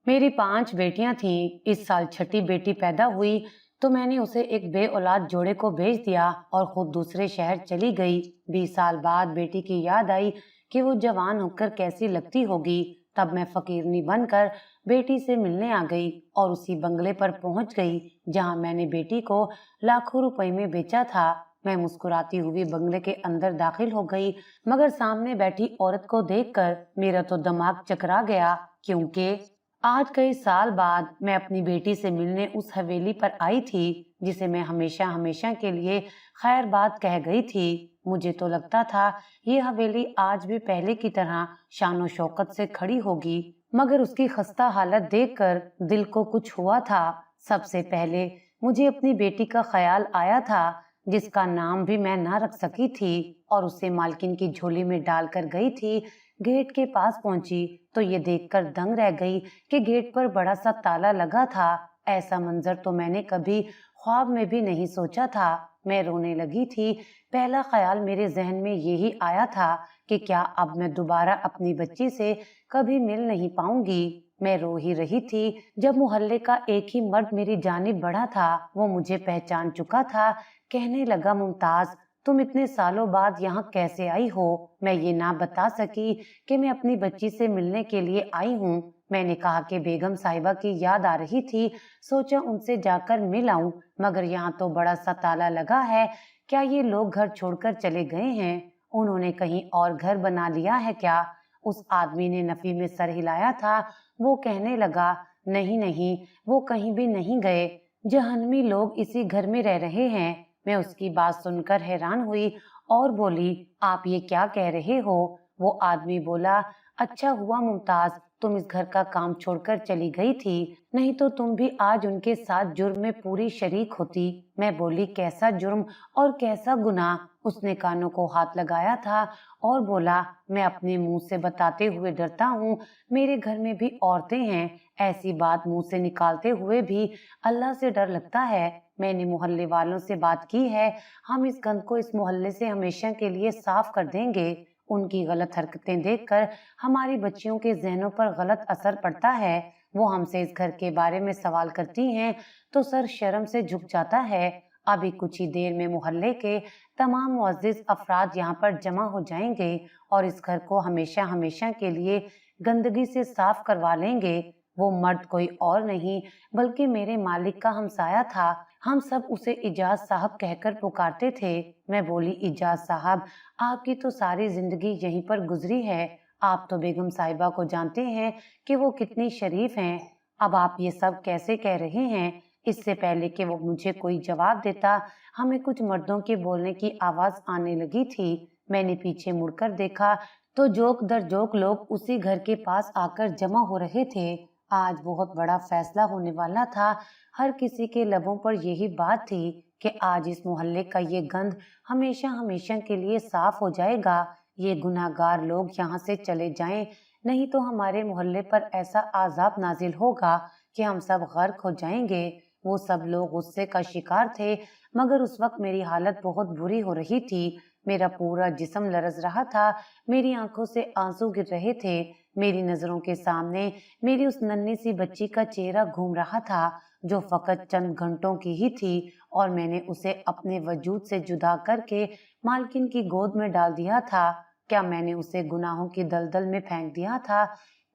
मेरी 5 बेटियां थीं। इस साल छठी बेटी पैदा हुई तो मैंने उसे एक बे औलाद जोड़े को बेच दिया और खुद दूसरे शहर चली गई। 20 साल बाद बेटी की याद आई कि वो जवान होकर कैसी लगती होगी। तब मैं फकीरनी बनकर बेटी से मिलने आ गई और उसी बंगले पर पहुंच गई जहां मैंने बेटी को लाखों रुपए में बेचा था। मैं मुस्कुराती हुई बंगले के अंदर दाखिल हो गई, मगर सामने बैठी औरत को देखकर मेरा तो दिमाग चकरा गया, क्योंकि आज कई साल बाद मैं अपनी बेटी से मिलने उस हवेली पर आई थी जिसे मैं हमेशा हमेशा के लिए खैरबाद कह गई थी। मुझे तो लगता था ये हवेली आज भी पहले की तरह शानो शौकत से खड़ी होगी, मगर उसकी खस्ता हालत देखकर दिल को कुछ हुआ था। सबसे पहले मुझे अपनी बेटी का ख्याल आया था, जिसका नाम भी मैं ना रख सकी थी, और उसे मालकिन की झोली में डालकर गई थी। गेट के पास पहुंची तो ये देखकर दंग रह गई कि गेट पर बड़ा सा ताला लगा था। ऐसा मंजर तो मैंने कभी ख्वाब में भी नहीं सोचा था। मैं रोने लगी थी। पहला ख्याल मेरे जहन में यही आया था कि क्या अब मैं दोबारा अपनी बच्ची से कभी मिल नहीं पाऊंगी। मैं रो ही रही थी जब मोहल्ले का एक ही मर्द मेरी जानिब बढ़ा था। वो मुझे पहचान चुका था। कहने लगा, मुमताज, तुम इतने सालों बाद यहाँ कैसे आई हो? मैं ये ना बता सकी कि मैं अपनी बच्ची से मिलने के लिए आई हूँ। मैंने कहा कि बेगम साहिबा की याद आ रही थी, सोचा उनसे जाकर मिल आऊं, मगर यहाँ तो बड़ा सा ताला लगा है। क्या ये लोग घर छोड़कर चले गए हैं? उन्होंने कहीं और घर बना लिया है क्या? उस आदमी ने नफी में सर हिलाया था। वो कहने लगा, नहीं नहीं, वो कहीं भी नहीं गए। जहन्नमी लोग इसी घर में रह रहे हैं। मैं उसकी बात सुनकर हैरान हुई और बोली, आप ये क्या कह रहे हो? वो आदमी बोला, अच्छा हुआ मुमताज तुम इस घर का काम छोड़कर चली गई थी, नहीं तो तुम भी आज उनके साथ जुर्म में पूरी शरीक होती। मैं बोली, कैसा जुर्म और कैसा गुनाह? उसने कानों को हाथ लगाया था और बोला, मैं अपने मुंह से बताते हुए डरता हूँ। मेरे घर में भी औरतें हैं। ऐसी बात मुंह से निकालते हुए भी अल्लाह से डर लगता है। मैंने मोहल्ले वालों से बात की है, हम इस गंद को इस मोहल्ले से हमेशा के लिए साफ कर देंगे। उनकी गलत हरकतें देखकर हमारी बच्चियों के जहनों पर गलत असर पड़ता है। वो हमसे इस घर के बारे में सवाल करती हैं तो सर शर्म से झुक जाता है। अभी कुछ ही देर में मोहल्ले के तमाम मुअज़्ज़िज़ अफराद यहाँ पर जमा हो जाएंगे और इस घर को हमेशा हमेशा के लिए गंदगी से साफ करवा लेंगे। वो मर्द कोई और नहीं बल्कि मेरे मालिक का हमसाया था। हम सब उसे इजाज साहब कहकर पुकारते थे। मैं बोली, इजाज साहब, आपकी तो सारी जिंदगी यहीं पर गुजरी है। आप तो बेगम साहिबा को जानते हैं कि वो कितनी शरीफ हैं। अब आप ये सब कैसे कह रहे हैं? इससे पहले कि वो मुझे कोई जवाब देता, हमें कुछ मर्दों के बोलने की आवाज आने लगी थी। मैंने पीछे मुड़कर देखा तो जोक दर जोक लोग उसी घर के पास आकर जमा हो रहे थे। आज बहुत बड़ा फैसला होने वाला था। हर किसी के लबों पर यही बात थी कि आज इस मोहल्ले का ये गंद हमेशा हमेशा के लिए साफ हो जाएगा। ये गुनाहगार लोग यहाँ से चले जाएं, नहीं तो हमारे मोहल्ले पर ऐसा आजाब नाजिल होगा कि हम सब गर्क हो जाएंगे। वो सब लोग गुस्से का शिकार थे, मगर उस वक्त मेरी हालत बहुत बुरी हो रही थी। मेरा पूरा जिस्म लरज रहा था। मेरी आंखों से आंसू गिर रहे थे। मेरी नजरों के सामने मेरी उस नन्ही सी बच्ची का चेहरा घूम रहा था जो फकत चंद घंटों की ही थी, और मैंने उसे अपने वजूद से जुदा करके मालकिन की गोद में डाल दिया था। क्या मैंने उसे गुनाहों की दलदल में फेंक दिया था?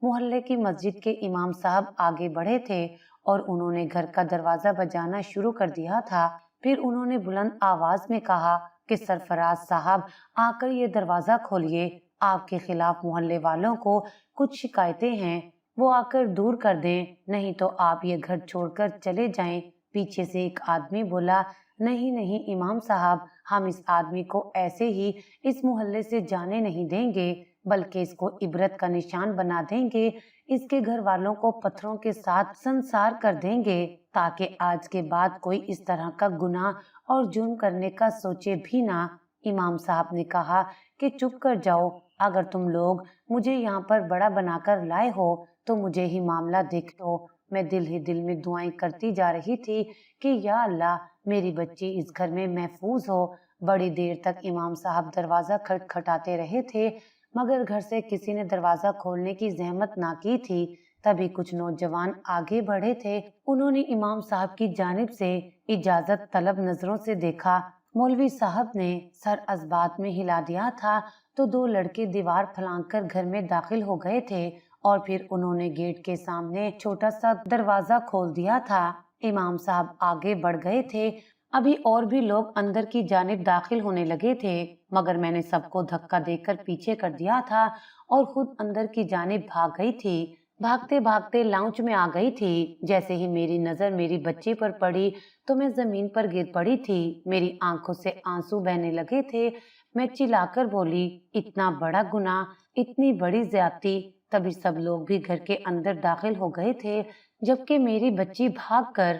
मोहल्ले की मस्जिद के इमाम साहब आगे बढ़े थे और उन्होंने घर का दरवाजा बजाना शुरू कर दिया था। फिर उन्होंने बुलंद आवाज में कहा कि सरफराज साहब, आकर ये दरवाजा खोलिए। आपके खिलाफ मोहल्ले वालों को कुछ शिकायतें हैं, वो आकर दूर कर दें, नहीं तो आप ये घर छोड़कर चले जाएं। पीछे से एक आदमी बोला, नहीं नहीं इमाम साहब, हम इस आदमी को ऐसे ही इस मोहल्ले से जाने नहीं देंगे, बल्कि इसको इबरत का निशान बना देंगे। इसके घर वालों को पत्थरों के साथ संसार कर देंगे, ताकि आज के बाद कोई इस तरह का गुनाह और जुर्म करने का सोचे भी ना। इमाम साहब ने कहा कि चुप कर जाओ। अगर तुम लोग मुझे यहाँ पर बड़ा बनाकर लाए हो तो मुझे ही मामला देख लो। मैं दिल ही दिल में दुआएं करती जा रही थी कि या अल्लाह, मेरी बच्ची इस घर में महफूज हो। बड़ी देर तक इमाम साहब दरवाजा खटखटाते रहे थे, मगर घर से किसी ने दरवाजा खोलने की जहमत ना की थी। तभी कुछ नौजवान आगे बढ़े थे। उन्होंने इमाम साहब की जानिब से इजाजत तलब नजरों से देखा। मौलवी साहब ने सर असबात में हिला दिया था तो दो लड़के दीवार फलांग कर घर में दाखिल हो गए थे और फिर उन्होंने गेट के सामने छोटा सा दरवाजा खोल दिया था। इमाम साहब आगे बढ़ गए थे। अभी और भी लोग अंदर की जानिब दाखिल होने लगे थे, मगर मैंने सबको धक्का देकर पीछे कर दिया था और खुद अंदर की जानिब भाग गई थी। भागते भागते लाउंज में आ गई थी। जैसे ही मेरी नजर मेरी बच्ची पर पड़ी तो मैं जमीन पर गिर पड़ी थी। मेरी आंखों से आंसू बहने लगे थे। मैं चिल्लाकर बोली, इतना बड़ा गुनाह, इतनी बड़ी ज्यादती। तभी सब लोग भी घर के अंदर दाखिल हो गए थे, जबकि मेरी बच्ची भागकर,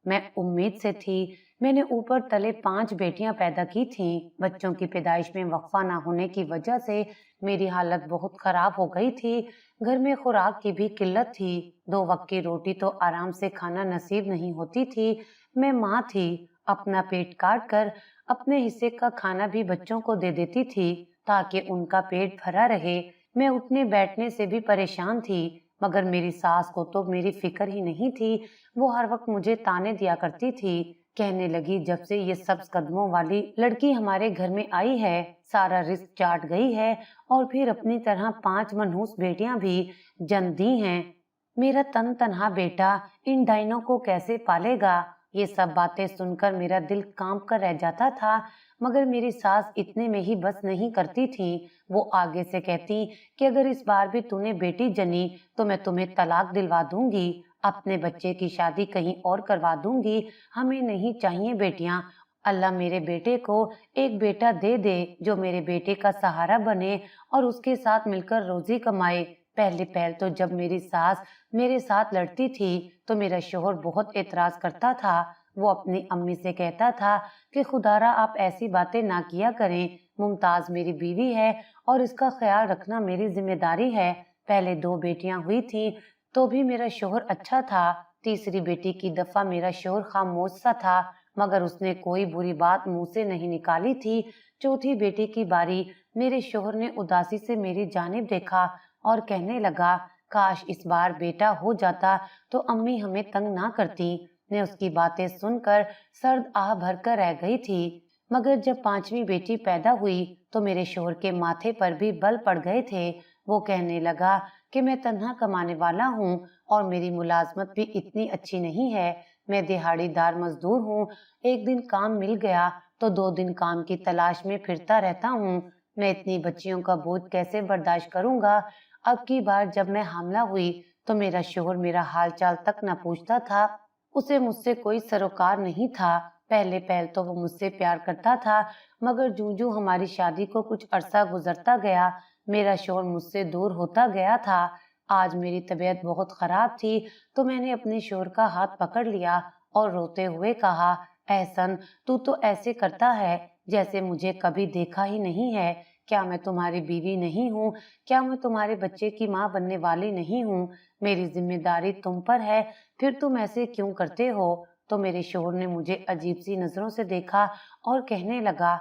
मैं उम्मीद से थी। मैंने ऊपर तले 5 बेटियां पैदा की थीं। बच्चों की पैदाइश में वक्फा ना होने की वजह से मेरी हालत बहुत खराब हो गई थी। घर में खुराक की भी किल्लत थी। 2 वक्त की रोटी तो आराम से खाना नसीब नहीं होती थी। मैं माँ थी, अपना पेट काट कर अपने हिस्से का खाना भी बच्चों को दे देती थी ताकि उनका पेट भरा रहे। मैं उठने बैठने से भी परेशान थी, मगर मेरी सास को तो मेरी फिक्र ही नहीं थी। वो हर वक्त मुझे ताने दिया करती थी। कहने लगी, जब से ये सब्ज कदमों वाली लड़की हमारे घर में आई है, सारा रिस्क चाट गई है और फिर अपनी तरह 5 मनहूस बेटियां भी जन्म दी हैं। मेरा तन तनहा बेटा इन डाइनों को कैसे पालेगा? ये सब बातें सुनकर मेरा दिल कांप कर रह जाता था, मगर मेरी सास इतने में ही बस नहीं करती थी। वो आगे से कहती कि अगर इस बार भी तूने बेटी जनी तो मैं तुम्हें तलाक दिलवा दूंगी, अपने बच्चे की शादी कहीं और करवा दूंगी। हमें नहीं चाहिए बेटियां। अल्लाह मेरे बेटे को एक बेटा दे दे जो मेरे बेटे का सहारा बने और उसके साथ मिलकर रोजी कमाए। पहले पहल तो जब मेरी सास मेरे साथ लड़ती थी तो मेरा शोहर बहुत एतराज करता था। वो अपनी अम्मी से कहता था कि खुदारा आप ऐसी बातें ना किया करें। मुमताज मेरी बीवी है और इसका ख्याल रखना मेरी जिम्मेदारी है। पहले 2 बेटियां हुई थी तो भी मेरा शोहर अच्छा था। तीसरी बेटी की दफा मेरा शोहर खामोश सा था, मगर उसने कोई बुरी बात मुंह से नहीं निकाली थी। चौथी बेटी की बारी, मेरे शोहर ने उदासी से मेरी जानिब देखा और कहने लगा, काश इस बार बेटा हो जाता तो अम्मी हमें तंग ना करती। मैं उसकी बातें सुनकर सर्द आह भरकर रह गई थी। मगर जब 5वीं बेटी पैदा हुई तो मेरे शोहर के माथे पर भी बल पड़ गए थे। वो कहने लगा कि मैं तन्हा कमाने वाला हूँ और मेरी मुलाजमत भी इतनी अच्छी नहीं है। मैं दिहाड़ीदार मजदूर हूँ। एक दिन काम मिल गया तो 2 दिन काम की तलाश में फिरता रहता हूँ। मैं इतनी बच्चियों का बोझ कैसे बर्दाश्त करूंगा? अब की बार जब मैं हामला हुई तो मेरा शोहर मेरा हाल चाल तक न पूछता था। उसे मुझसे कोई सरोकार नहीं था। पहले पहल तो वो मुझसे प्यार करता था, मगर जूं-जूं हमारी शादी को कुछ अरसा गुजरता गया, मेरा शोहर मुझसे दूर होता गया था। आज मेरी तबीयत बहुत खराब थी तो मैंने अपने शोहर का हाथ पकड़ लिया और रोते हुए कहा, एहसन, तू तो ऐसे करता है जैसे मुझे कभी देखा ही नहीं है। क्या मैं तुम्हारी बीवी नहीं हूँ? क्या मैं तुम्हारे बच्चे की माँ बनने वाली नहीं हूँ? मेरी जिम्मेदारी तुम पर है, फिर तुम ऐसे क्यों करते हो? तो मेरे शोहर ने मुझे अजीब सी नजरों से देखा और कहने लगा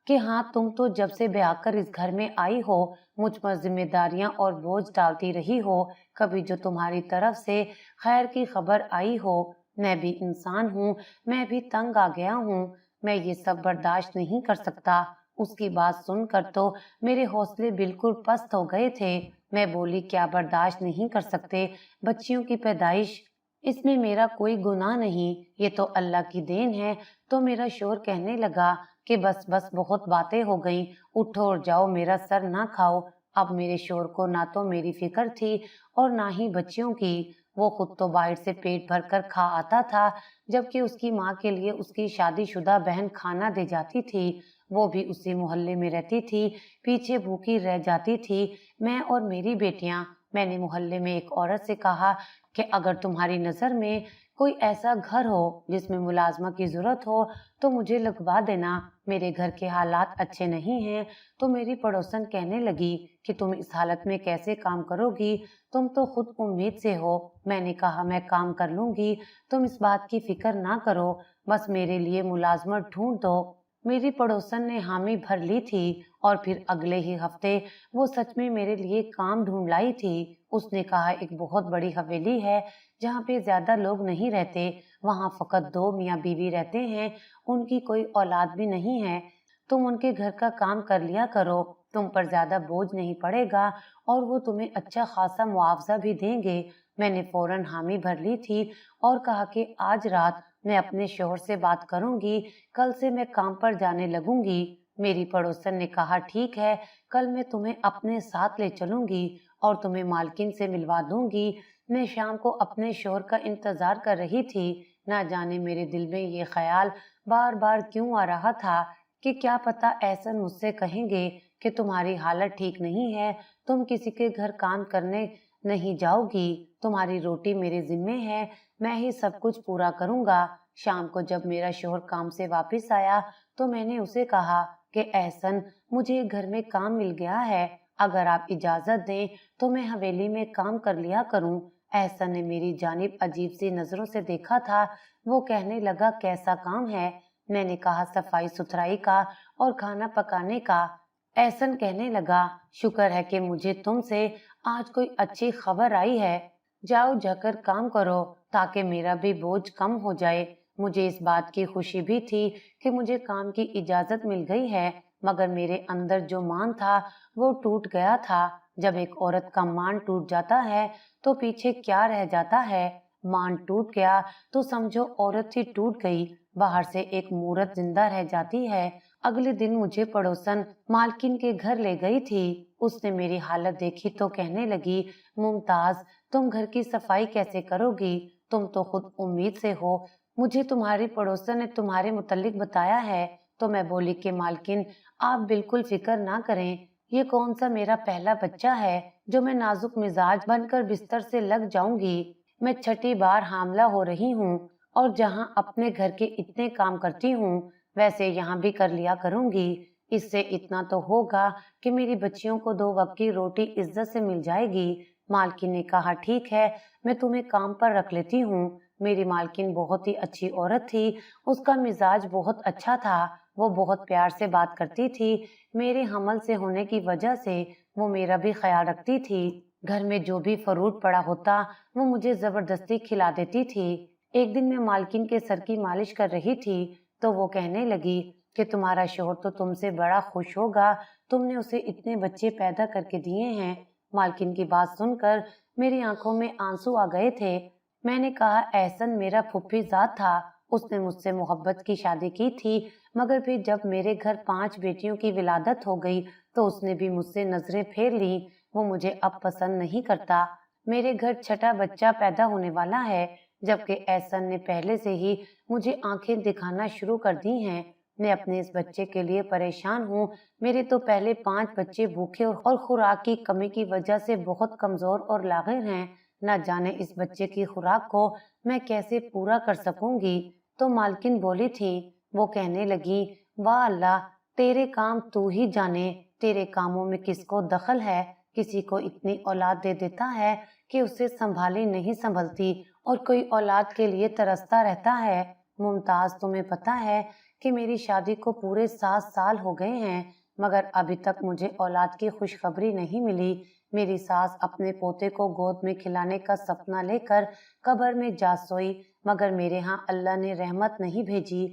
कि हाँ, तुम तो जब से ब्याह कर इस घर में आई हो मुझ पर जिम्मेदारियां और बोझ डालती रही हो। कभी जो तुम्हारी तरफ से खैर की खबर आई हो। मैं भी इंसान हूँ, मैं भी तंग आ गया हूँ। मैं ये सब बर्दाश्त नहीं कर सकता। उसकी बात सुनकर तो मेरे हौसले बिल्कुल पस्त हो गए थे। मैं बोली, क्या बर्दाश्त नहीं कर सकते? बच्चियों की पैदाइश, इसमें मेरा कोई गुनाह नहीं, ये तो अल्लाह की देन है। तो मेरा शोहर कहने लगा कि बस बस, बहुत बातें हो गईं, उठो और जाओ, मेरा सर ना खाओ। अब मेरे शोहर को ना तो मेरी फिक्र थी और ना ही बच्चियों की। वो खुद तो बाहर से पेट भर कर खा आता था, जबकि उसकी माँ के लिए उसकी शादीशुदा बहन खाना दे जाती थी। वो भी उसी मोहल्ले में रहती थी, पीछे भूखी रह जाती थी। मैं और मेरी बेटियां। मैंने मोहल्ले में एक औरत से कहा कि अगर तुम्हारी नजर में कोई ऐसा घर हो जिसमें मुलाजमा की जरूरत हो तो मुझे लगवा देना। मेरे घर के हालात अच्छे नहीं हैं। तो मेरी पड़ोसन कहने लगी कि तुम इस हालत में कैसे काम करोगी? तुम तो खुद उम्मीद से हो। मैंने कहा, मैं काम कर लूंगी, तुम इस बात की फिक्र ना करो, बस मेरे लिए मुलाजमत ढूंढ दो। मेरी पड़ोसन ने हामी भर ली थी और फिर अगले ही हफ्ते वो सच में मेरे लिए काम ढूंढ लाई थी। اس نے کہا ایک بہت بڑی حویلی ہے جہاں پہ زیادہ لوگ نہیں رہتے، وہاں فقط 2 میاں بیوی رہتے ہیں، ان کی کوئی اولاد بھی نہیں ہے۔ تم ان کے گھر کا کام کر لیا کرو، تم پر زیادہ بوجھ نہیں پڑے گا اور وہ تمہیں اچھا خاصا معاوضہ بھی دیں گے۔ میں نے فوراً حامی بھر لی تھی اور کہا کہ آج رات میں اپنے شوہر سے بات کروں گی، کل سے میں کام پر جانے لگوں گی۔ میری پڑوسن نے کہا ٹھیک ہے، کل میں تمہیں اپنے ساتھ لے چلوں گی اور تمہیں مالکن سے ملوا دوں گی۔ میں شام کو اپنے شوہر کا انتظار کر رہی تھی، نہ جانے میرے دل میں یہ خیال بار بار کیوں آ رہا تھا کہ کیا پتہ احسن مجھ سے کہیں گے کہ تمہاری حالت ٹھیک نہیں ہے، تم کسی کے گھر کام کرنے نہیں جاؤ گی، تمہاری روٹی میرے ذمے ہے، میں ہی سب کچھ پورا کروں گا۔ شام کو جب میرا شوہر کام سے واپس آیا تو میں نے اسے کہا کہ احسن مجھے گھر میں کام مل گیا ہے، اگر آپ اجازت دیں تو میں حویلی میں کام کر لیا کروں۔ احسن نے میری جانب عجیب سی نظروں سے دیکھا تھا، وہ کہنے لگا کیسا کام ہے؟ میں نے کہا صفائی ستھرائی کا اور کھانا پکانے کا۔ احسن کہنے لگا شکر ہے کہ مجھے تم سے آج کوئی اچھی خبر آئی ہے، جاؤ جا کر کام کرو تاکہ میرا بھی بوجھ کم ہو جائے۔ مجھے اس بات کی خوشی بھی تھی کہ مجھے کام کی اجازت مل گئی ہے، مگر میرے اندر جو مان تھا وہ ٹوٹ گیا تھا۔ جب ایک عورت کا مان ٹوٹ جاتا ہے تو پیچھے کیا رہ جاتا ہے؟ مان ٹوٹ گیا تو سمجھو عورت ہی ٹوٹ گئی، باہر سے ایک مورت زندہ رہ جاتی ہے۔ اگلے دن مجھے پڑوسن مالکن کے گھر لے گئی تھی، اس نے میری حالت دیکھی تو کہنے لگی ممتاز تم گھر کی صفائی کیسے کرو گی؟ تم تو خود امید سے ہو، مجھے تمہاری پڑوسن نے تمہارے متعلق بتایا ہے۔ تو میں بولی کہ مالکن آپ بالکل فکر نہ کریں، یہ کون سا میرا پہلا بچہ ہے جو میں نازک مزاج بن کر بستر سے لگ جاؤں گی۔ میں 6ٹھی بار حاملہ ہو رہی ہوں اور جہاں اپنے گھر کے اتنے کام کرتی ہوں ویسے یہاں بھی کر لیا کروں گی۔ اس سے اتنا تو ہوگا کہ میری بچیوں کو 2 وقت کی روٹی عزت سے مل جائے گی۔ مالکن نے کہا ٹھیک ہے، میں تمہیں کام پر رکھ لیتی ہوں۔ میری مالکن بہت ہی اچھی عورت تھی، اس کا مزاج بہت اچھا تھا، وہ بہت پیار سے بات کرتی تھی، میرے حمل سے ہونے کی وجہ سے وہ میرا بھی خیال رکھتی تھی۔ گھر میں جو بھی فروٹ پڑا ہوتا وہ مجھے زبردستی کھلا دیتی تھی۔ ایک دن میں مالکن کے سر کی مالش کر رہی تھی تو وہ کہنے لگی کہ تمہارا شوہر تو تم سے بڑا خوش ہوگا، تم نے اسے اتنے بچے پیدا کر کے دیے ہیں۔ مالکن کی بات سن کر میری آنکھوں میں آنسو آ گئے تھے۔ میں نے کہا احسن میرا پھپھی زاد تھا، اس نے مجھ سے محبت کی شادی کی تھی، مگر پھر جب میرے گھر 5 بیٹیوں کی ولادت ہو گئی تو اس نے بھی مجھ سے نظریں پھیر لیں، وہ مجھے اب پسند نہیں کرتا۔ میرے گھر 6ٹا بچہ پیدا ہونے والا ہے، جبکہ احسن نے پہلے سے ہی مجھے آنکھیں دکھانا شروع کر دی ہیں۔ میں اپنے اس بچے کے لیے پریشان ہوں، میرے تو پہلے 5 بچے بھوکے اور خوراک کی کمی کی وجہ سے بہت کمزور اور لاغر ہیں، نہ جانے اس بچے کی خوراک کو میں کیسے پورا کر سکوں گی۔ تو مالکن بولی تھی، وہ کہنے لگی واہ اللہ، تیرے کام تو ہی جانے، تیرے کاموں میں کس کو دخل ہے؟ کسی کو اتنی اولاد دے دیتا ہے کہ اسے سنبھالی نہیں سنبھلتی اور کوئی اولاد کے لیے ترستا رہتا ہے۔ ممتاز تمہیں پتہ ہے کہ میری شادی کو پورے 7 سال ہو گئے ہیں، مگر ابھی تک مجھے اولاد کی خوشخبری نہیں ملی۔ میری ساس اپنے پوتے کو گود میں کھلانے کا سپنا لے کر قبر میں جا سوئی، مگر میرے ہاں اللہ نے رحمت نہیں بھیجی۔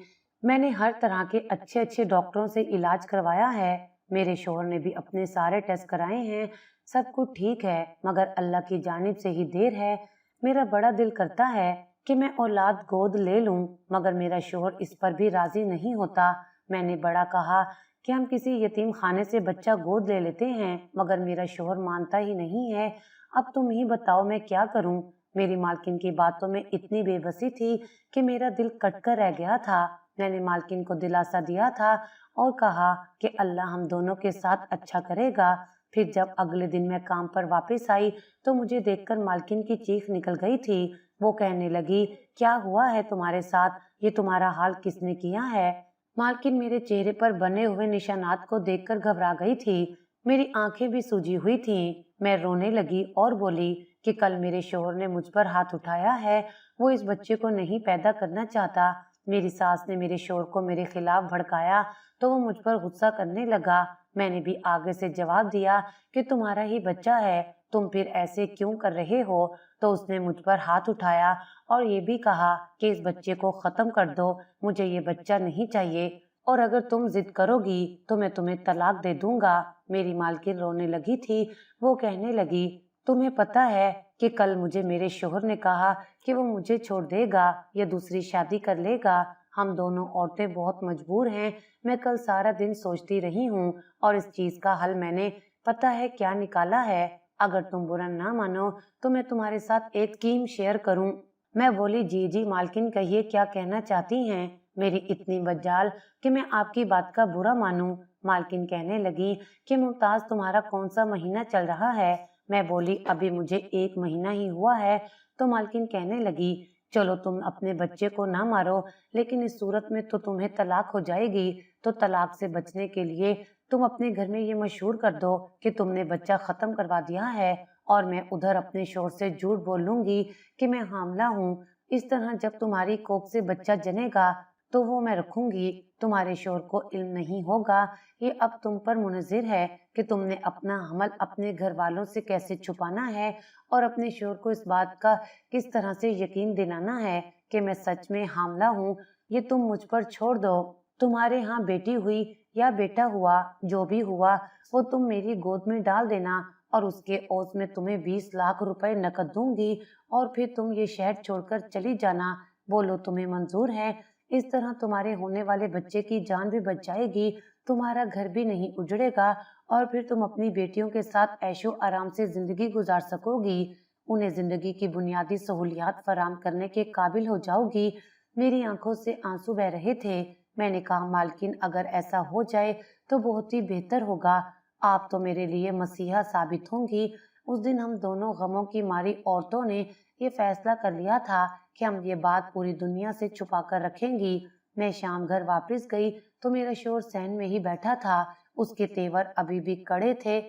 میں نے ہر طرح کے اچھے اچھے ڈاکٹروں سے علاج کروایا ہے، میرے شوہر نے بھی اپنے سارے ٹیسٹ کرائے ہیں، سب کچھ ٹھیک ہے، مگر اللہ کی جانب سے ہی دیر ہے۔ میرا بڑا دل کرتا ہے کہ میں اولاد گود لے لوں، مگر میرا شوہر اس پر بھی راضی نہیں ہوتا۔ میں نے بڑا کہا کہ ہم کسی یتیم خانے سے بچہ گود لے لیتے ہیں، مگر میرا شوہر مانتا ہی نہیں ہے۔ اب تم ہی بتاؤ میں کیا کروں؟ میری مالکن کی باتوں میں اتنی بے بسی تھی کہ میرا دل کٹ کر رہ گیا تھا۔ میں نے مالکن کو دلاسا دیا تھا اور کہا کہ اللہ ہم دونوں کے ساتھ اچھا کرے گا۔ پھر جب اگلے دن میں کام پر واپس آئی تو مجھے دیکھ کر مالکن کی چیخ نکل گئی تھی۔ وہ کہنے لگی کیا ہوا ہے تمہارے ساتھ، یہ تمہارا حال کس نے کیا ہے؟ مالکن میرے چہرے پر بنے ہوئے نشانات کو دیکھ کر گھبرا گئی تھی، میری آنکھیں بھی سوجی ہوئی تھیں۔ میں رونے لگی اور بولی کہ کل میرے شوہر نے مجھ پر ہاتھ اٹھایا ہے، وہ اس بچے کو نہیں پیدا کرنا چاہتا۔ میری ساس نے میرے شوہر کو میرے خلاف بھڑکایا تو وہ مجھ پر غصہ کرنے لگا۔ میں نے بھی آگے سے جواب دیا کہ تمہارا ہی بچہ ہے، तुम फिर ऐसे क्यों कर रहे हो? तो उसने मुझ पर हाथ उठाया और ये भी कहा कि इस बच्चे को खत्म कर दो, मुझे ये बच्चा नहीं चाहिए, और अगर तुम जिद करोगी तो मैं तुम्हें तलाक दे दूंगा। मेरी मालकिन रोने लगी थी। वो कहने लगी, तुम्हें पता है कि कल मुझे मेरे शोहर ने कहा कि वो मुझे छोड़ देगा या दूसरी शादी कर लेगा। हम दोनों औरतें बहुत मजबूर हैं। मैं कल सारा दिन सोचती रही हूँ और इस चीज का हल मैंने पता है क्या निकाला है। अगर तुम बुरा ना मानो तो मैं तुम्हारे साथ एक स्कीम शेयर करूं। मैं बोली, जी जी मालकिन, कहिए क्या कहना चाहती हैं। मेरी इतनी मजाल कि मैं आपकी बात का बुरा मानूं। मालकिन कहने लगी कि मुमताज, तुम्हारा कौन सा महीना चल रहा है? मैं बोली, अभी मुझे 1 महीना ही हुआ है। तो मालकिन कहने लगी, चलो तुम अपने बच्चे को ना मारो, लेकिन इस सूरत में तो तुम्हें तलाक हो जाएगी। तो तलाक से बचने के लिए तुम अपने घर में ये मशहूर कर दो कि तुमने बच्चा खत्म करवा दिया है, और मैं उधर अपने शोहर से झूठ बोल लूंगी कि मैं हामला हूँ। इस तरह जब तुम्हारी कोख से बच्चा जनेगा तो वो मैं रखूंगी। तुम्हारे शोहर को इल्म नहीं होगा। ये अब तुम पर मुनज़िर है कि तुमने अपना हमल अपने घर वालों से कैसे छुपाना है और अपने शोहर को इस बात का किस तरह से यकीन दिलाना है कि मैं सच में हामला हूँ। ये तुम मुझ पर छोड़ दो। तुम्हारे यहाँ बेटी हुई या बेटा हुआ, जो भी हुआ, वो तुम मेरी गोद में डाल देना और उसके ओस में तुम्हें 20 लाख रुपए नकद दूंगी और फिर तुम ये शहर छोड़कर चली जाना। बोलो तुम्हें मंजूर है? इस तरह तुम्हारे होने वाले बच्चे की जान भी बच जाएगी, तुम्हारा घर भी नहीं उजड़ेगा और फिर तुम अपनी बेटियों के साथ ऐशो आराम से जिंदगी गुजार सकोगी। उन्हें जिंदगी की बुनियादी सहूलियात फराम करने के काबिल हो जाओगी। मेरी आंखों से आंसू बह रहे थे। मैंने कहा, मालकिन, अगर ऐसा हो जाए तो बहुत ही बेहतर होगा। आप तो मेरे लिए मसीहा साबित होंगी। उस दिन हम दोनों गमों की मारी औरतों ने ये फैसला कर लिया था कि हम ये बात पूरी दुनिया से छुपा कर रखेंगी। मैं शाम घर वापस गई तो मेरा शोहर सहन में ही बैठा था। उसके तेवर अभी भी कड़े थे।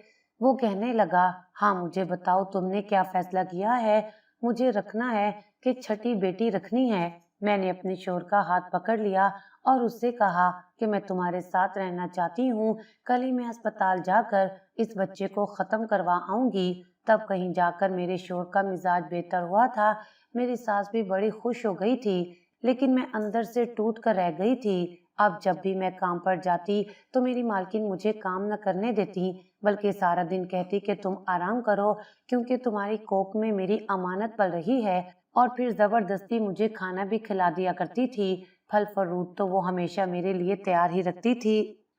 वो कहने लगा, हाँ मुझे बताओ, तुमने क्या फैसला किया है? मुझे रखना है कि छठी बेटी रखनी है? मैंने अपने शोहर का हाथ पकड़ लिया और उससे कहा कि मैं तुम्हारे साथ रहना चाहती हूँ। कल ही मैं अस्पताल जाकर इस बच्चे को खत्म करवा आऊंगी। तब कहीं जाकर मेरे शोहर का मिजाज बेहतर हुआ था। मेरी सास भी बड़ी खुश हो गई थी, लेकिन मैं अंदर से टूट कर रह गई थी। अब जब भी मैं काम पर जाती तो मेरी मालकिन मुझे काम न करने देती, बल्कि सारा दिन कहती कि तुम आराम करो, क्योंकि तुम्हारी कोख में मेरी अमानत पल रही है। और फिर जबरदस्ती मुझे खाना भी खिला दिया करती थी। फल फ्रूट तो वो हमेशा मेरे लिए तैयार ही रखती थी।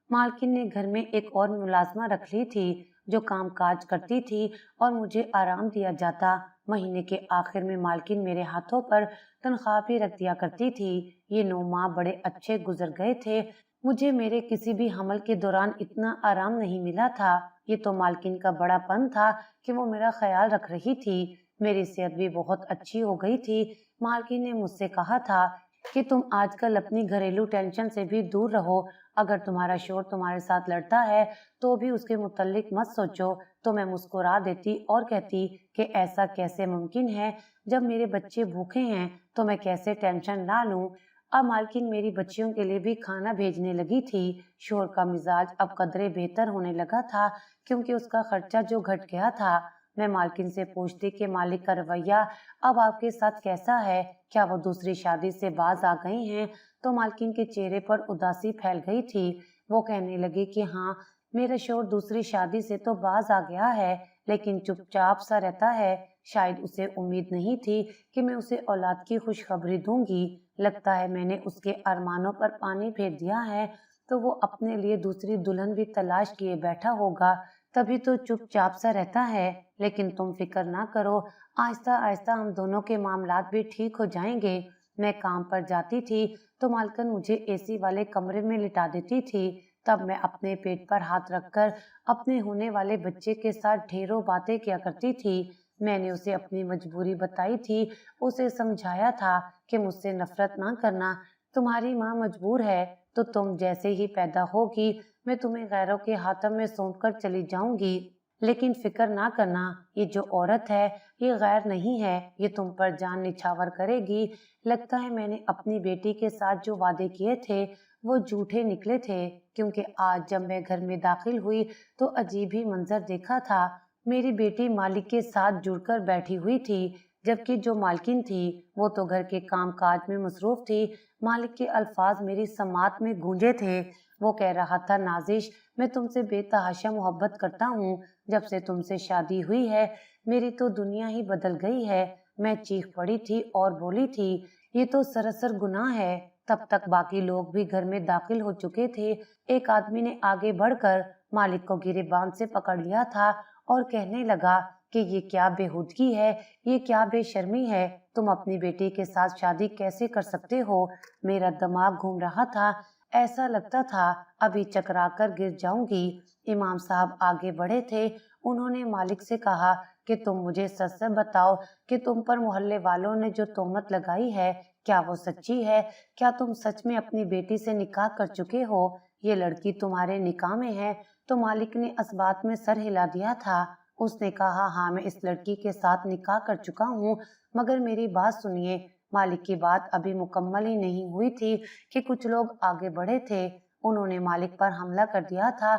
मालकिन ने घर में एक और मुलाजमा रख ली थी जो काम काज करती थी और मुझे आराम दिया जाता। महीने के आखिर में मालकिन मेरे हाथों पर तनख्वाह भी रख दिया करती थी। ये 9 माह बड़े अच्छे गुजर गए थे। मुझे मेरे किसी भी हमल के दौरान इतना आराम नहीं मिला था। ये तो मालकिन का बड़ापन था कि वो मेरा ख्याल रख रही थी। मेरी सेहत भी बहुत अच्छी हो गई थी। मालकिन ने मुझसे कहा था कि तुम आजकल अपनी घरेलू टेंशन से भी दूर रहो। अगर तुम्हारा शोहर तुम्हारे साथ लड़ता है तो भी उसके मुतल्लिक मत सोचो। तो मैं मुस्कुरा देती और कहती कि ऐसा कैसे मुमकिन है? जब मेरे बच्चे भूखे हैं तो मैं कैसे टेंशन ना लूं? अब मालकिन मेरी बच्चियों के लिए भी खाना भेजने लगी थी। शोहर का मिजाज अब कदरे बेहतर होने लगा था, क्योंकि उसका खर्चा जो घट गया था। मैं मालकिन से पूछती कि मालिक का रवैया अब आपके साथ कैसा है? क्या वो दूसरी शादी से बाज आ गई हैं? तो मालकिन के चेहरे पर उदासी फैल गई थी। वो कहने लगी कि हाँ, मेरा शोहर दूसरी शादी से तो बाज आ गया है, लेकिन चुपचाप सा रहता है। शायद उसे उम्मीद नहीं थी कि मैं उसे औलाद की खुशखबरी दूंगी। लगता है मैंने उसके अरमानों पर पानी फेर दिया है, तो वो अपने लिए दूसरी दुल्हन भी तलाश किए बैठा होगा, तभी तो चुपचाप सा रहता है। लेकिन तुम फिक्र ना करो, आहिस्ता आहिस्ता हम दोनों के मामलात भी ठीक हो जाएंगे। मैं काम पर जाती थी तो मालकिन मुझे एसी वाले कमरे में लिटा देती थी। तब मैं अपने पेट पर हाथ रखकर अपने होने वाले बच्चे के साथ ढेरों बातें किया करती थी। मैंने उसे अपनी मजबूरी बताई थी, उसे समझाया था कि मुझसे नफरत ना करना, तुम्हारी माँ मजबूर है, तो तुम जैसे ही पैदा होगी मैं तुम्हें गैरों के हाथों में सौंप कर चली जाऊंगी। लेकिन फिक्र ना करना, ये जो औरत है ये गैर नहीं है, ये तुम पर जान निछावर करेगी। लगता है मैंने अपनी बेटी के साथ जो वादे किए थे वो झूठे निकले थे, क्योंकि आज जब मैं घर में दाखिल हुई तो अजीब ही मंजर देखा था। मेरी बेटी मालिक के साथ जुड़कर बैठी हुई थी, जबकि जो मालकिन थी वो तो घर के काम काज में मसरूफ थी। मालिक के अल्फाज मेरी समात में गूंजे थे। वो कह रहा था, नाजिश, मैं तुमसे बेतहाशा मोहब्बत करता हूँ। जब से तुमसे शादी हुई है मेरी तो दुनिया ही बदल गई है। मैं चीख पड़ी थी और बोली थी, ये तो सरासर गुनाह है। तब तक बाकी लोग भी घर में दाखिल हो चुके थे। एक आदमी ने आगे बढ़कर मालिक को गिरेबान से पकड़ लिया था और कहने लगा कि ये क्या बेहूदगी है, ये क्या बेशर्मी है, तुम अपनी बेटी के साथ शादी कैसे कर सकते हो। मेरा दिमाग घूम रहा था, ऐसा लगता था अभी चकरा कर गिर जाऊंगी। इमाम साहब आगे बढ़े थे। उन्होंने मालिक से कहा कि तुम मुझे सच सच बताओ कि तुम पर मोहल्ले वालों ने जो तोहमत लगाई है क्या वो सच्ची है? क्या तुम सच में अपनी बेटी से निकाह कर चुके हो? ये लड़की तुम्हारे निकाह में है? तो मालिक ने इस बात में सर हिला दिया था। उसने कहा, हाँ, मैं इस लड़की के साथ निकाह कर चुका हूँ। मगर मेरी बात सुनिए। मालिक की बात अभी मुकम्मल ही नहीं हुई थी कि कुछ लोग आगे बढ़े थे। उन्होंने मालिक पर हमला कर दिया था।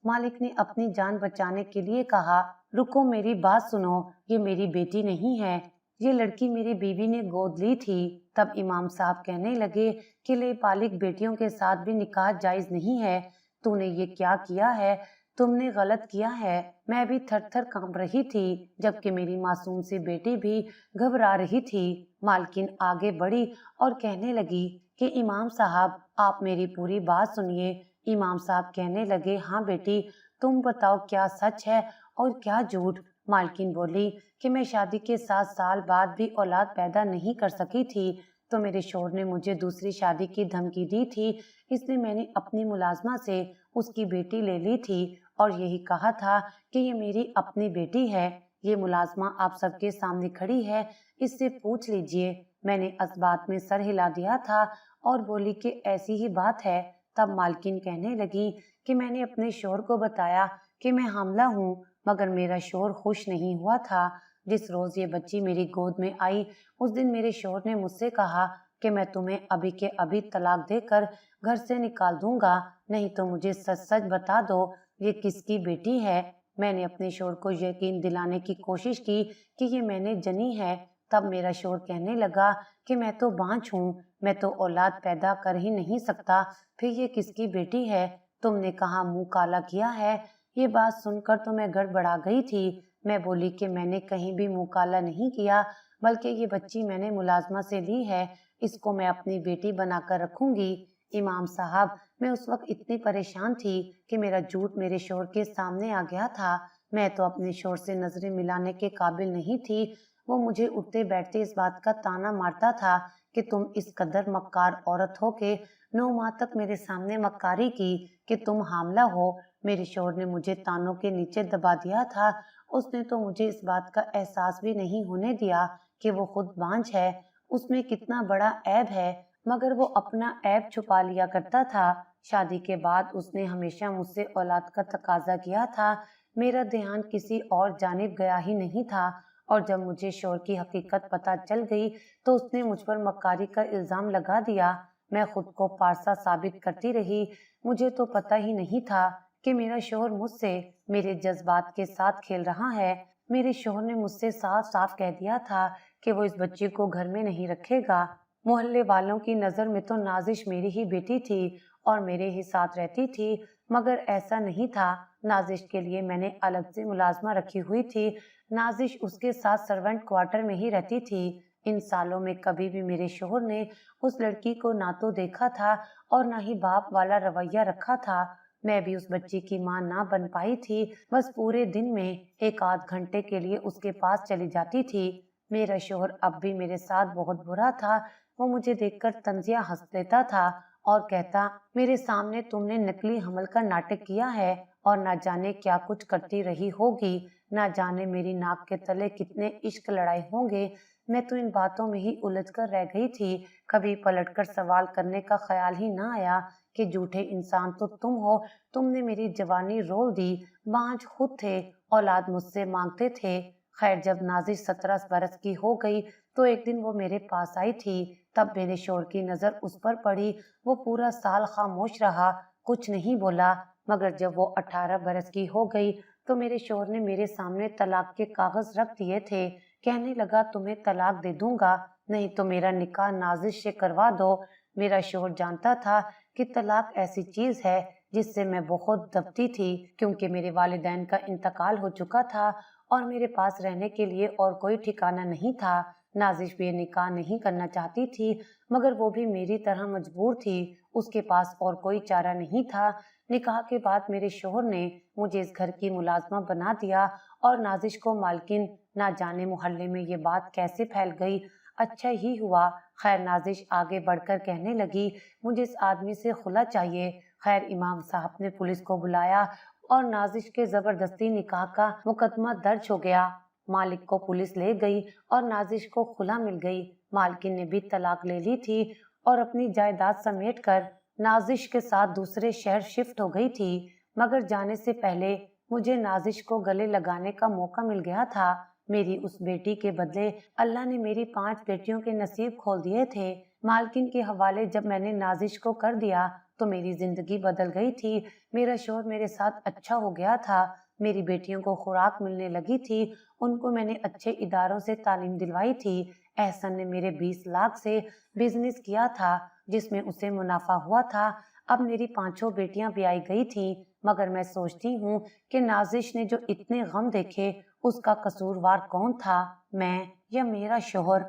मालिक ने अपनी जान बचाने के लिए कहा, रुको, मेरी बात सुनो, ये मेरी बेटी नहीं है, ये लड़की मेरी बीवी ने गोद ली थी। तब इमाम साहब कहने लगे कि लेपालिक बेटियों के साथ भी निकाह जायज नहीं है। तूने ये क्या किया है? तुमने गलत किया है। मैं भी थर थर कांप रही थी, जबकि मेरी मासूम सी बेटी भी घबरा रही थी। मालकिन आगे बढ़ी और कहने लगी कि इमाम साहब, आप मेरी पूरी बात सुनिए। इमाम साहब कहने लगे, हाँ बेटी, तुम बताओ क्या सच है और क्या झूठ। मालकिन बोली कि मैं शादी के 7 साल बाद भी औलाद पैदा नहीं कर सकी थी, तो मेरे शौहर ने मुझे दूसरी शादी की धमकी दी थी। इसलिए मैंने अपनी मुलाजमा से उसकी बेटी ले ली थी और यही कहा था कि ये मेरी अपनी बेटी है। ये मुलाजमा आप सबके सामने खड़ी है, इससे पूछ लीजिए। मैंने इस बात में सर हिला दिया था और बोली कि ऐसी ही बात है। तब मालकिन कहने लगी कि मैंने अपने शौहर को बताया कि मैं हामला हूँ, मगर मेरा शौहर खुश नहीं हुआ था। जिस रोज ये बच्ची मेरी गोद में आई, उस दिन मेरे शौहर ने मुझसे कहा कि मैं तुम्हें अभी के अभी तलाक देकर घर से निकाल दूंगा, नहीं तो मुझे सच सच बता दो, ये किसकी बेटी है। मैंने अपने शौहर को यकीन दिलाने की कोशिश की कि ये मैंने जनी है। तब मेरा शौहर कहने लगा कि मैं तो बांझ हूँ, मैं तो औलाद पैदा कर ही नहीं सकता, फिर ये किसकी बेटी है? तुमने कहाँ मुंह काला किया है? ये बात सुनकर तो मैं गड़बड़ा गई थी। मैं बोली कि मैंने कहीं भी मुंह काला नहीं किया, बल्कि ये बच्ची मैंने मुलाजमा से ली है, इसको मैं अपनी बेटी बनाकर रखूंगी। इमाम साहब, मैं उस वक्त इतनी परेशान थी कि मेरा झूठ मेरे शौहर के सामने आ गया था। मैं तो अपने शौहर से नजरें मिलाने के काबिल नहीं थी। वो मुझे उठते बैठते इस बात का ताना मारता था कि तुम इस कदर मक्कार औरत हो के 9 माह तक मेरे सामने मक्कारी की कि तुम हामला हो। मेरे शौहर ने मुझे तानों के नीचे दबा दिया था। उसने तो मुझे इस बात का एहसास भी नहीं होने दिया कि वो खुद बांझ है। उसमें कितना बड़ा ऐब है, मगर वो अपना ऐब छुपा लिया करता था। शादी के बाद उसने हमेशा मुझसे औलाद का तकाजा किया था। मेरा ध्यान किसी और जानिब गया ही नहीं था, और जब मुझे शौहर की हकीकत पता चल गई तो उसने मुझ पर मक्कारी का इल्जाम लगा दिया। मैं खुद को पारसा साबित करती रही। मुझे तो पता ही नहीं था कि मेरा शौहर मुझसे मेरे जज्बात के साथ खेल रहा है। मेरे शौहर ने मुझसे साफ साफ कह दिया था कि वो इस बच्ची को घर में नहीं रखेगा। मोहल्ले वालों की नजर में तो नाजिश मेरी ही बेटी थी और मेरे ही साथ रहती थी, मगर ऐसा नहीं था। नाजिश के लिए मैंने अलग से मुलाजमा रखी हुई थी। नाजिश उसके साथ सर्वेंट क्वार्टर में ही रहती थी। इन सालों में कभी भी मेरे शौहर ने उस लड़की को ना तो देखा था और ना ही बाप वाला रवैया रखा था। मैं भी उस बच्ची की मां ना बन पाई थी। बस पूरे दिन में एक आध घंटे के लिए उसके पास चली जाती थी। मेरा शौहर अब भी मेरे साथ बहुत बुरा था। वो मुझे देखकर तंजिया हंस लेता था और कहता, मेरे सामने तुमने नकली हमल का नाटक किया है और ना जाने क्या कुछ करती रही होगी, ना जाने मेरी नाक के तले कितने इश्क लड़ाए होंगे। मैं तो इन बातों में ही उलझ कर रह गई थी। कभी पलटकर सवाल करने का ख्याल ही ना आया कि झूठे इंसान तो तुम हो, तुमने मेरी जवानी रोल दी। बांझ खुद थे, औलाद मुझसे मांगते थे। खैर, जब नाजिश 17 बरस की हो गई तो एक दिन वो मेरे पास आई थी। तब मेरे शौहर की नजर उस पर पड़ी। वो पूरा साल खामोश रहा, कुछ नहीं बोला, मगर जब वो 18 बरस की हो गई तो मेरे शौहर ने मेरे सामने तलाक के कागज रख दिए थे। कहने लगा, तुम्हें तलाक दे दूंगा, नहीं तो मेरा निकाह नाजिश से करवा दो। मेरा शौहर जानता था कि तलाक ऐसी चीज है जिससे मैं बहुत दबती थी, क्योंकि मेरे वालिदैन का इंतकाल हो चुका था और मेरे पास रहने के लिए और कोई ठिकाना नहीं था। नाजिश भी ये निकाह नहीं करना चाहती थी, मगर वो भी मेरी तरह मजबूर थी, उसके पास और कोई चारा नहीं था। निकाह के बाद मेरे शौहर ने मुझे इस घर की मुलाजमा बना दिया और नाजिश को मालकिन। ना जाने मोहल्ले में ये बात कैसे फैल गई। अच्छा ही हुआ। खैर, नाजिश आगे बढ़कर कहने लगी, मुझे इस आदमी से खुला चाहिए। खैर, इमाम साहब ने पुलिस को बुलाया और नाजिश के जबरदस्ती निकाह का मुकदमा दर्ज हो गया। मालिक को पुलिस ले गई और नाजिश को खुला मिल गई। मालकिन ने भी तलाक ले ली थी और अपनी जायदाद समेटकर नाजिश के साथ दूसरे शहर शिफ्ट हो गई थी। मगर जाने से पहले मुझे नाजिश को गले लगाने का मौका मिल गया था। मेरी उस बेटी के बदले अल्लाह ने मेरी 5 बेटियों के नसीब खोल दिए थे। मालकिन के हवाले जब मैंने नाजिश को कर दिया तो मेरी जिंदगी बदल गई थी। मेरा शौहर मेरे साथ अच्छा हो गया था। मेरी बेटियों को खुराक मिलने लगी थी। उनको मैंने अच्छे इदारों से तालीम दिलवाई थी। एहसन ने मेरे 20 लाख से बिजनेस किया था, जिसमें उसे मुनाफा हुआ था। अब मेरी 5 बेटियां भी आई गई थी, मगर मैं सोचती हूँ कि नाजिश ने जो इतने गम देखे, उसका कसूरवार कौन था, मैं या मेरा शौहर।